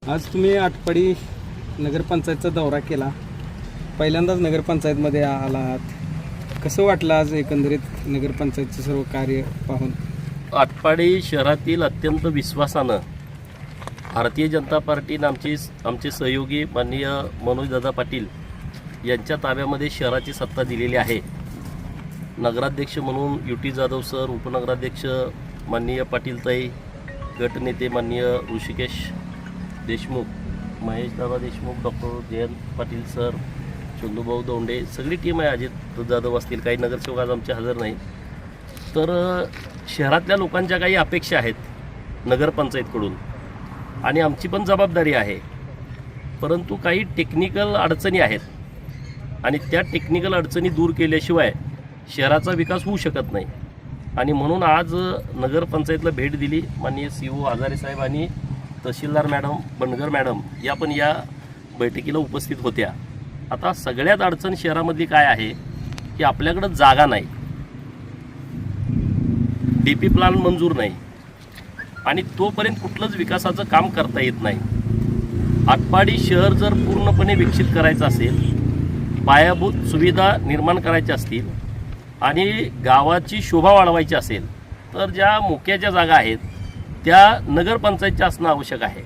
आज तुम्ही आटपाडी नगरपंचायतचा दौरा केला, पहिल्यांदाच नगरपंचायतमध्ये आलात. कसं वाटलं आज एकंदरीत नगरपंचायतचं सर्व कार्य पाहून? आटपाडी शहरातील अत्यंत विश्वासानं भारतीय जनता पार्टीनं आमचे सहयोगी माननीय मनोजदादा पाटील यांच्या ताब्यामध्ये शहराची सत्ता दिलेली आहे. नगराध्यक्ष म्हणून युटी जाधव सर, उपनगराध्यक्ष माननीय पाटीलताई, गटनेते माननीय ऋषिकेश देशमुख, महेशदादा देशमुख, डॉक्टर जयंत पाटील सर, चंदूभाऊ दौंडे, सगळी टीम आहे. अजित जाधव असतील, काही नगरसेवक आज आमचे हजर नाहीत. तर शहरातल्या लोकांच्या काही अपेक्षा आहेत नगरपंचायतकडून आणि आमची पण जबाबदारी आहे. परंतु काही टेक्निकल अडचणी आहेत आणि त्या टेक्निकल अडचणी दूर केल्याशिवाय शहराचा विकास होऊ शकत नाही. आणि म्हणून आज नगरपंचायतला भेट दिली. माननीय CO हजारे साहेब आणि तहसीलदार मॅडम बनगर मॅडम या पण या बैठकीला उपस्थित होत्या. आता सगळ्यात अडचण शहरामधली काय आहे की आपल्याकडं जागा नाही, DP प्लॅन मंजूर नाही आणि तोपर्यंत कुठलंच विकासाचं काम करता येत नाही. आटपाडी शहर जर पूर्णपणे विकसित करायचं असेल, पायाभूत सुविधा निर्माण करायच्या असतील आणि गावाची शोभा वाढवायची असेल तर ज्या मोक्याच्या जागा आहेत त्या नगरपंचायतच्या असणं आवश्यक आहे.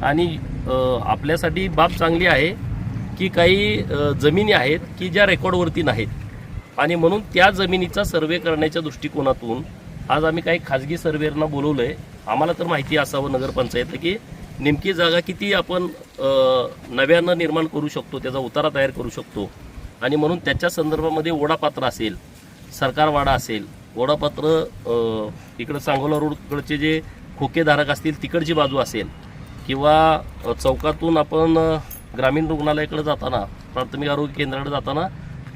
आणि आपल्यासाठी बाब चांगली आहे की काही जमिनी आहेत की ज्या रेकॉर्डवरती नाहीत आणि म्हणून त्या जमिनीचा सर्वे करण्याच्या दृष्टिकोनातून आज आम्ही काही खाजगी सर्वेअरना बोलवलं आहे. आम्हाला तर माहिती असावं नगरपंचायत की नेमकी जागा किती आपण नव्यानं निर्माण करू शकतो, त्याचा उतारा तयार करू शकतो. आणि म्हणून त्याच्या संदर्भामध्ये ओढापात्र असेल, सरकारवाडा असेल, ओढापात्र इकडं सांगोला रोडकडचे जे खोकेधारक असतील तिकडची बाजू असेल किंवा चौकातून आपण ग्रामीण रुग्णालयाकडे जाताना, प्राथमिक आरोग्य केंद्राकडे जाताना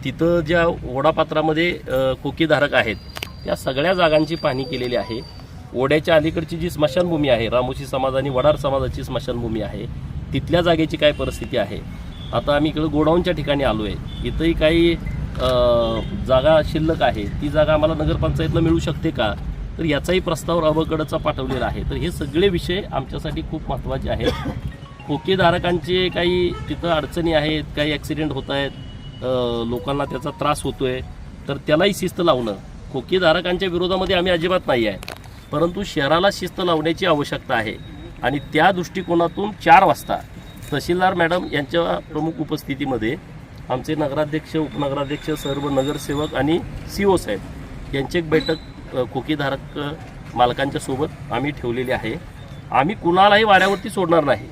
तिथं ज्या ओढापात्रामध्ये खोकेधारक आहेत त्या सगळ्या जागांची पाहणी केलेली आहे. ओढ्याच्या अलीकडची जी स्मशानभूमी आहे, रामोशी समाज आणि वडार समाजाची स्मशानभूमी आहे, तिथल्या जागेची काय परिस्थिती आहे. आता आम्ही इकडं गोडाऊनच्या ठिकाणी आलो आहे, इथंही काही जागा शिल्लक आहे, ती जागा आम्हाला नगरपंचायतला मिळू शकते का, तर याचाही प्रस्ताव राबकडचा पाठवलेला आहे. तर हे सगळे विषय आमच्यासाठी खूप महत्त्वाचे आहेत. खोकेधारकांचे काही तिथं अडचणी आहेत, काही ॲक्सिडेंट होत आहेत, लोकांना त्याचा त्रास होतो आहे, तर त्यालाही शिस्त लावणं. खोकेधारकांच्या विरोधामध्ये आम्ही अजिबात नाही आहे, परंतु शहराला शिस्त लावण्याची आवश्यकता आहे. आणि त्या दृष्टिकोनातून 4 वाजता तहसीलदार मॅडम यांच्या प्रमुख उपस्थितीमध्ये आमचे नगराध्यक्ष, उपनगराध्यक्ष, सर्व नगरसेवक आणि CO साहेब यांची एक बैठक खोकेधारक मालकांच्या सोबत आम्ही ठेवलेली आहे. आम्ही कुणालाही वाड्यावरती सोडणार नाही.